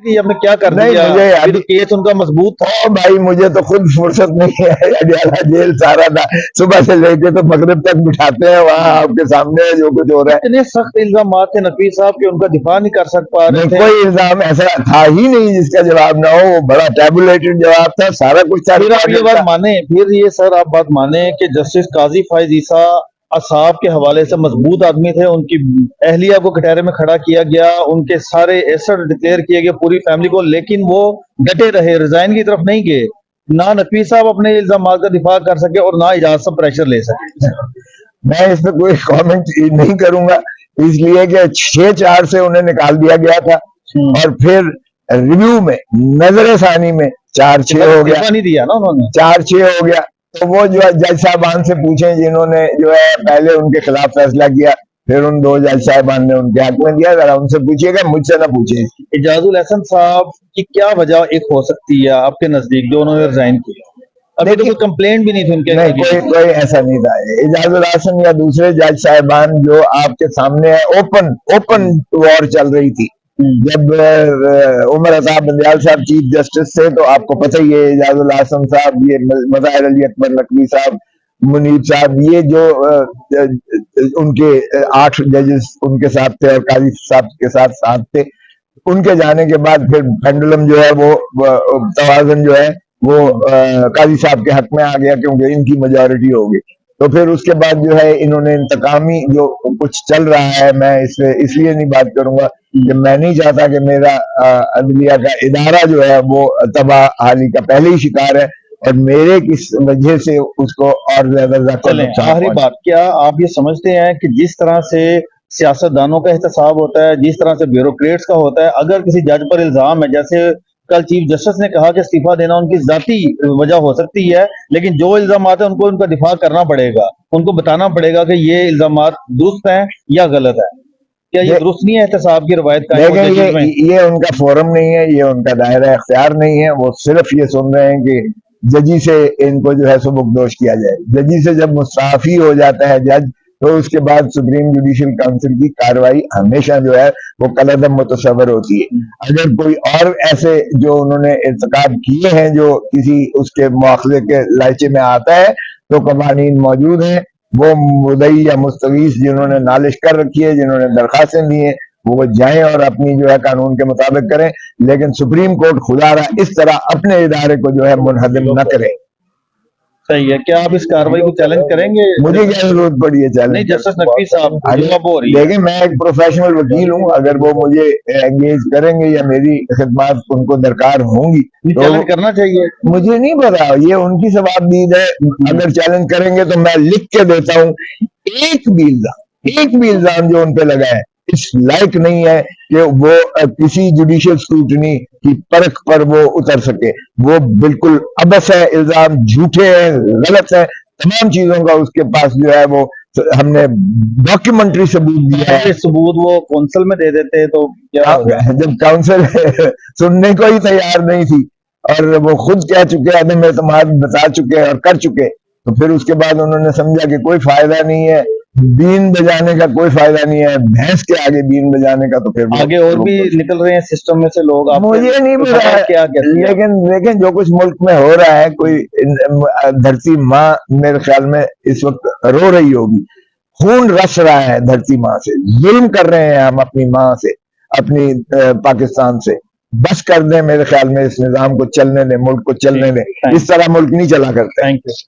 کہ اب میں کیا کر نہیں دیا، مجھے پھر ابھی کیس ان کا مضبوط تھا. بھائی مجھے تو خود فرصت نہیں ہے، اڈیالہ جیل سارا تھا، صبح سے لے کے تو مغرب تک بٹھاتے ہیں وہاں، آپ کے سامنے ہے جو کچھ ہو رہا ہے. اتنے سخت الزامات تھے نقوی صاحب کہ ان کا دفاع نہیں کر پا رہے نہیں تھے. کوئی الزام ایسا تھا ہی نہیں جس کا جواب نہ ہو، وہ بڑا ٹیبولیٹڈ جواب تھا، سارا کچھ تھا، پھر آپ یہ ریکارڈڈ بات تھا. مانیں، پھر یہ سر آپ بات مانیں کہ جسٹس قاضی فائز عیسیٰ اصحاب کے حوالے سے مضبوط آدمی تھے، ان کی اہلیہ کو کٹہرے میں کھڑا کیا گیا، ان کے سارے ایسٹ ڈکلیئر کیے گئے پوری فیملی کو، لیکن وہ ڈٹے رہے، ریزائن کی طرف نہیں گئے. نہ نقوی صاحب اپنے الزامات کا دفاع کر سکے اور نہ اعجاز صاحب پریشر لے سکے. میں اس پہ کوئی کامنٹ نہیں کروں گا، اس لیے کہ 6-4 سے انہیں نکال دیا گیا تھا، اور پھر ریویو میں نظر ثانی میں 4-6 ہو گیا، استعفیٰ نہیں دیا نا انہوں نے. 4-6 ہو گیا. تو وہ جو جج صاحبان سے پوچھیں جنہوں نے جو ہے پہلے ان کے خلاف فیصلہ کیا، پھر ان 2 جج صاحبان نے ان کے حق میں دیا، ذرا ان سے پوچھیے گا، مجھ سے نہ پوچھیں. اعجاز الحسن صاحب کی کیا وجہ ایک ہو سکتی ہے آپ کے نزدیک جو انہوں نے ریزائن کیا؟ ابھی تو کوئی کمپلینٹ بھی نہیں تھی ان کے. نہیں کوئی ایسا نہیں تھا. اعجاز الحسن یا دوسرے جج صاحبان جو آپ کے سامنے اوپن وار چل رہی تھی، جب عمر عطا بندیال صاحب چیف جسٹس تھے تو آپ کو پتہ ہی ہے، اعجاز الحسن صاحب، یہ مظاہر علی اکبر نقوی صاحب، منیب صاحب، یہ جو ان کے 8 ججز ان کے ساتھ تھے اور قاضی صاحب کے ساتھ تھے، ان کے جانے کے بعد پھر پینڈولم جو ہے وہ توازن جو ہے وہ قاضی صاحب کے حق میں آ گیا، کیونکہ ان کی میجورٹی ہو گئی. تو پھر اس کے بعد جو ہے انہوں نے انتقامی جو کچھ چل رہا ہے، میں اس لیے نہیں بات کروں گا کہ میں نہیں چاہتا کہ میرا عدلیہ کا ادارہ جو ہے وہ تباہ حالی کا پہلے ہی شکار ہے، اور میرے کس وجہ سے اس کو اور زیادہ چلیں نقصان آخری پہنچے. بات، کیا آپ یہ سمجھتے ہیں کہ جس طرح سے سیاست دانوں کا احتساب ہوتا ہے، جس طرح سے بیوروکریٹس کا ہوتا ہے، اگر کسی جج پر الزام ہے، جیسے کل چیف جسٹس نے کہا کہ استعفیٰ دینا ان کی ذاتی وجہ ہو سکتی ہے، لیکن جو الزامات ہیں ان کو ان کا دفاع کرنا پڑے گا، ان کو بتانا پڑے گا کہ یہ الزامات درست ہیں یا غلط ہے. کیا یہ درست نہیں ہے احتساب کی روایت کا؟ لیکن یہ ان کا فورم نہیں ہے، یہ ان کا دائرہ اختیار نہیں ہے. وہ صرف یہ سن رہے ہیں کہ ججی سے ان کو جو ہے سبکدوش کیا جائے. ججی سے جب مستعفی ہو جاتا ہے جج، تو اس کے بعد سپریم جوڈیشل کونسل کی کارروائی ہمیشہ جو ہے وہ کالعدم متصور ہوتی ہے. اگر کوئی اور ایسے جو انہوں نے ارتکاب کیے ہیں جو کسی اس کے مواخذے کے لائچے میں آتا ہے، تو قوانین موجود ہیں. وہ مدعی یا مستغیث جنہوں نے نالش کر رکھی ہے، جنہوں نے درخواستیں دی ہیں، وہ جائیں اور اپنی جو ہے قانون کے مطابق کریں، لیکن سپریم کورٹ خدا رہا اس طرح اپنے ادارے کو جو ہے منہدم نہ کرے. صحیح ہے. کیا آپ اس کارروائی کو چیلنج کریں گے؟ مجھے کیا ضرورت پڑی ہے نہیں، چیلنج؟ جسٹس نقوی صاحب اب ہو رہی ہے. دیکھیں میں ایک پروفیشنل وکیل ہوں، اگر وہ مجھے انگیج کریں گے یا میری خدمات ان کو درکار ہوں گی تو چیلنج کرنا چاہیے. مجھے نہیں پتا، یہ ان کی ثوابدید ہے. اگر چیلنج کریں گے تو میں لکھ کے دیتا ہوں. ایک بھی الزام جو ان پہ لگا ہے اس لائق نہیں ہے کہ وہ کسی جوڈیشل سکروٹنی کی پرکھ پر وہ اتر سکے. وہ بالکل عبث ہے، الزام جھوٹے ہیں، غلط ہے، تمام چیزوں کا اس کے پاس جو ہے وہ ہم نے ڈاکیومنٹری ثبوت دیا ہے. ثبوت وہ کونسل میں دے دیتے تو کیا جب کاؤنسل سننے کو ہی تیار نہیں تھی اور وہ خود کہہ چکے، عدم اعتماد بتا چکے اور کر چکے، تو پھر اس کے بعد انہوں نے سمجھا کہ کوئی فائدہ نہیں ہے، بین بجانے کا کوئی فائدہ نہیں ہے، بھینس کے آگے بین بجانے کا. تو پھر آگے اور بھی نکل رہے ہیں سسٹم میں سے لوگ. مجھے نہیں پتا ہے، لیکن جو کچھ ملک میں ہو رہا ہے، کوئی دھرتی ماں میرے خیال میں اس وقت رو رہی ہوگی، خون رس رہا ہے دھرتی ماں سے. ظلم کر رہے ہیں ہم اپنی ماں سے، اپنی پاکستان سے. بس کر دیں، میرے خیال میں اس نظام کو چلنے دیں، ملک کو چلنے دیں. اس طرح ملک نہیں چلا کرتے. Thank you.